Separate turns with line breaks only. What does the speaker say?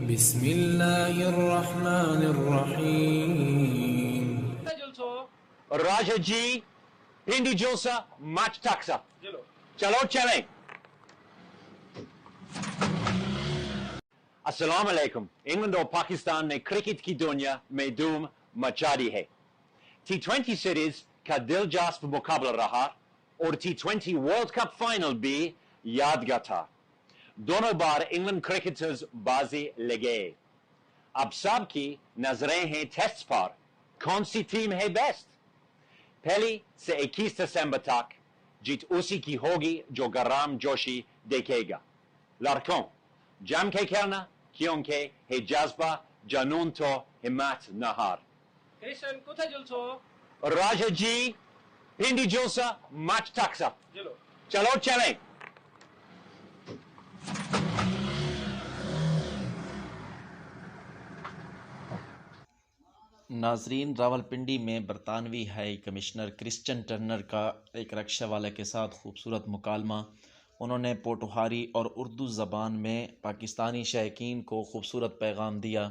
بسم الله الرحمن الرحيم.
راجا جی پنڈی جلسہ مچ ٹکسا چلو چلیں. السلام علیکم. انگلینڈ اور پاکستان نے کرکٹ کی دنیا میں دھوم مچا دی ہے. T20 سیریز کا دلچسپ مقابلہ رہا اور T20 ورلڈ کپ فائنل بھی یادگار تھا. دونوں بار انگلینڈ کرکٹرز بازی لے گئے. اب سب کی نظریں ہیں ٹیسٹ پر. کون سی ٹیم ہے بیسٹ؟ پہلی سے 21 دسمبر تک جیت اسی کی ہوگی جو گرام جوشی دیکھے گا. لڑکوں جم کے کھیلنا کیونکہ ہے جذبہ جنون تو ہمت نہار. راجا جی پنڈی جلسہ مچ ٹکسا چلو چلیں.
ناظرین، راولپنڈی میں برطانوی ہائی کمشنر کرسچن ٹرنر کا ایک رکشہ والے کے ساتھ خوبصورت مکالمہ. انہوں نے پوٹوہاری اور اردو زبان میں پاکستانی شائقین کو خوبصورت پیغام دیا.